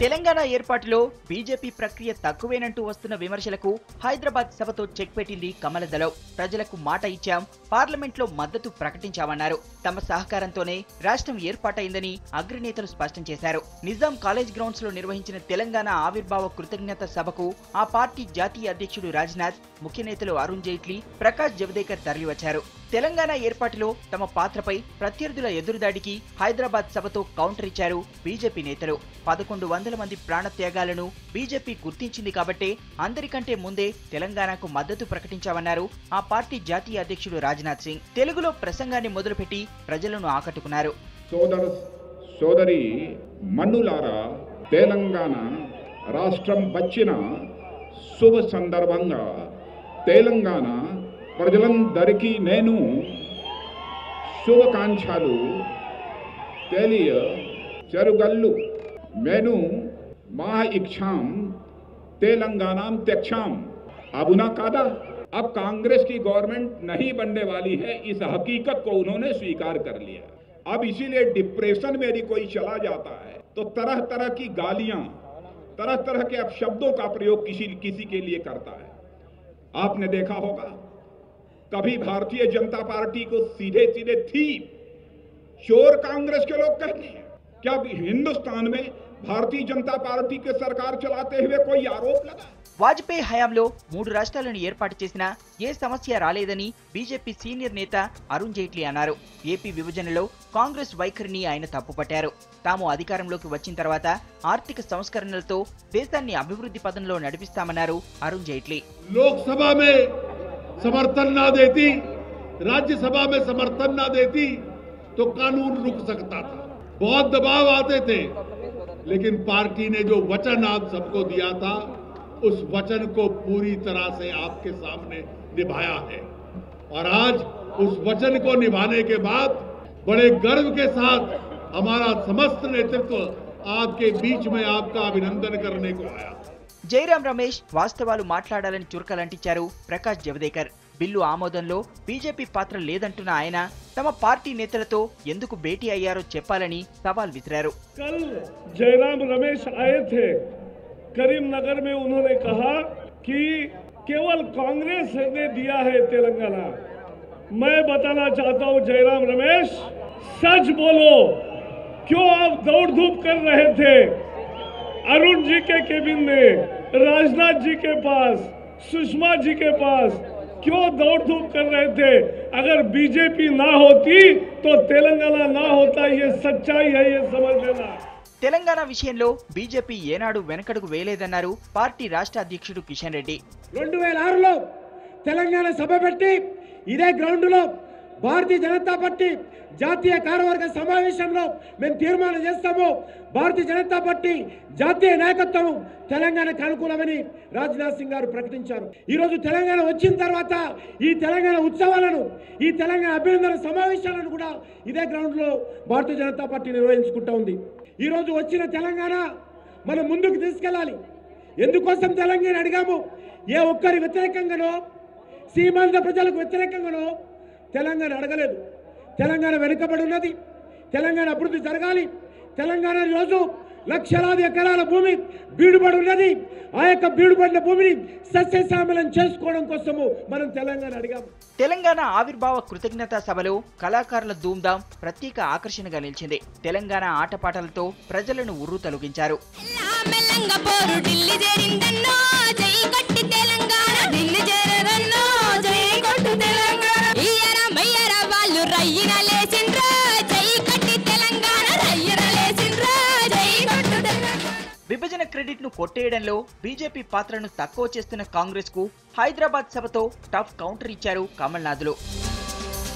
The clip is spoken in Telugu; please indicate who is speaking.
Speaker 1: తెలంగాణ ఏర్పాటులో బీజేపీ ప్రక్రియ తక్కువేనంటూ వస్తున్న విమర్శలకు హైదరాబాద్ సభతో చెక్ పెట్టింది కమలదళం. ప్రజలకు మాట ఇచ్చాం, పార్లమెంట్లో మద్దతు ప్రకటించామన్నారు. తమ సహకారంతోనే రాష్ట్రం ఏర్పాటైందని అగ్రనేతలు స్పష్టం చేశారు. నిజాం కాలేజ్ గ్రౌండ్స్ లో నిర్వహించిన తెలంగాణ ఆవిర్భావ కృతజ్ఞత సభకు ఆ పార్టీ జాతీయ అధ్యక్షుడు రాజ్నాథ్, ముఖ్య నేతలు అరుణ్ జైట్లీ, ప్రకాష్ జవదేకర్ తరలివచ్చారు. తెలంగాణ ఏర్పాటులో తమ పాత్రపై ప్రత్యర్థుల ఎదురుదాడికి హైదరాబాద్ సభతో కౌంటర్ ఇచ్చారు బీజేపీ నేతలు. 1100 మంది ప్రాణత్యాగాలను బీజేపీ గుర్తించింది కాబట్టే అందరికంటే ముందే తెలంగాణకు మద్దతు ప్రకటించామన్నారు ఆ పార్టీ జాతీయ అధ్యక్షుడు రాజ్నాథ్ సింగ్. తెలుగులో ప్రసంగాన్ని మొదలుపెట్టి ప్రజలను ఆకట్టుకున్నారు.
Speaker 2: సోదరి మన్నులారా, తెలంగాణ రాష్ట్రం వచ్చిన శుభ సందర్భంగా తెలంగాణ ప్రజలందరికీ నేను శుభాకాంక్షలు తెలియజేయగలను. मैं माह इच्छाम तेलंगानाम त्यक्षाम। अब ना कादा, अब कांग्रेस की गवर्नमेंट नहीं बनने वाली है, इस हकीकत को उन्होंने स्वीकार कर लिया। अब इसीलिए डिप्रेशन में यदि कोई चला जाता है तो तरह तरह की गालियां, तरह तरह के अपशब्दों का प्रयोग किसी के लिए करता है। आपने देखा होगा कभी भारतीय जनता पार्टी को सीधे सीधे थी चोर कांग्रेस के लोग कहते हैं। क्या हिंदुस्तान में भारतीय जनता पार्टी के सरकार चलाते हुए कोई आरोप लगा?
Speaker 1: వాజ్పేయి హయాంలో 3 రాష్ట్రాలను ఏర్పాటు చేసినా ఏ సమస్య రాలేదని బీజేపీ సీనియర్ నేత అరుణ్ జైట్లీ అన్నారు. ఏపీ విభజనలో కాంగ్రెస్ వైఖరిని ఆయన తప్పుపట్టారు. తాము అధికారంలోకి వచ్చిన తర్వాత ఆర్థిక సంస్కరణలతో దేశాన్ని అభివృద్ధి పదంలో నడిపిస్తామన్నారు అరుణ్ జైట్లీ.
Speaker 3: లోక్సభ में समर्थन ना देती, राज्यसभा में समर्थन ना देती तो कानून रुक सकता था। बहुत दबाव आते थे, लेकिन पार्टी ने जो वचन आप सबको दिया था उस वचन को पूरी तरह से आपके सामने निभाया है। और आज उस वचन को निभाने के बाद बड़े गर्व के साथ हमारा समस्त नेतृत्व आपके बीच में आपका अभिनंदन करने को आया।
Speaker 1: జయరాం రమేష్ వాస్తవాలు మాట్లాడాలని చురకలంటించారు ప్రకాష్ జవదేకర్. బిల్లు ఆమోదంలో బీజేపీ పాత్ర లేదంటున్న ఆయన తమ పార్టీ నేతలతో ఎందుకు భేటీ అయ్యారో చెప్పాలని సవాల్ విసిరారు.
Speaker 4: कल जयराम रमेश आए थे करीमनगर में, उन्होंने कहा कि केवल कांग्रेस ने दिया है तेलंगाना। मैं बताना चाहता हूं जयराम रमेश, सच बोलो, क्यों आप दौड़ धूप कर रहे थे अरुण जी के केबिन में, राजनाथ जी के पास, सुषमा जी के पास? क्यों दौड़ धूप कर रहे थे? अगर बीजेपी ना होती तो तेलंगाना ना होता, ये सच्चाई है, ये समझ लेना।
Speaker 1: తెలంగాణ విషయంలో బీజేపీ ఏనాడు వెనకడుగు వేయలేదన్నారు పార్టీ రాష్ట్ర అధ్యక్షుడు కిషన్ రెడ్డి.
Speaker 5: 2006లో తెలంగాణ సభ పెట్టి ఇదే గ్రౌండ్ లో భారతీయ జనతా పార్టీ జాతీయ కార్యవర్గ సమావేశంలో మేము తీర్మానం చేస్తాము, భారతీయ జనతా పార్టీ జాతీయ నాయకత్వం తెలంగాణకు అనుకూలమని రాజ్నాథ్ సింగ్ గారు ప్రకటించారు. ఈరోజు తెలంగాణ వచ్చిన తర్వాత ఈ తెలంగాణ ఉత్సవాలను, ఈ తెలంగాణ అభినందన సమావేశాలను కూడా ఇదే గ్రౌండ్లో భారతీయ జనతా పార్టీ నిర్వహించుకుంటూ ఉంది. ఈరోజు వచ్చిన తెలంగాణ మనం ముందుకు తీసుకెళ్ళాలి. ఎందుకోసం తెలంగాణ అడిగాము? ఏ ఒక్కరి వ్యతిరేకంగానో, సీమాంధ్ర ప్రజలకు వ్యతిరేకంగానో తెలంగాణ అడగలేదు. తెలంగాణ వెనుకబడి ఉన్నది, తెలంగాణ అభివృద్ధి జరగాలి. తెలంగాణ రోజు లక్షలాది ఎకరాల భూమి బీడుబడి ఉన్నది. ఆ యొక్క బీడుబడిన భూమిని సస్యశ్యామలం చేసుకోవడం కోసము మనం తెలంగాణ అడిగాము.
Speaker 1: తెలంగాణ ఆవిర్భావ కృతజ్ఞతా సభలో కళాకారుల ధూమ్ధాం ప్రత్యేక ఆకర్షణగా నిలిచింది. తెలంగాణ ఆటపాటలతో ప్రజలను ఉర్రు తొలగించారు. విభజన క్రెడిట్ ను కొట్టేయడంలో బీజేపీ పాత్రను తక్కువ చేస్తున్న కాంగ్రెస్ కు హైదరాబాద్ సభతో టఫ్ కౌంటర్ ఇచ్చారు కమల్నాథులు.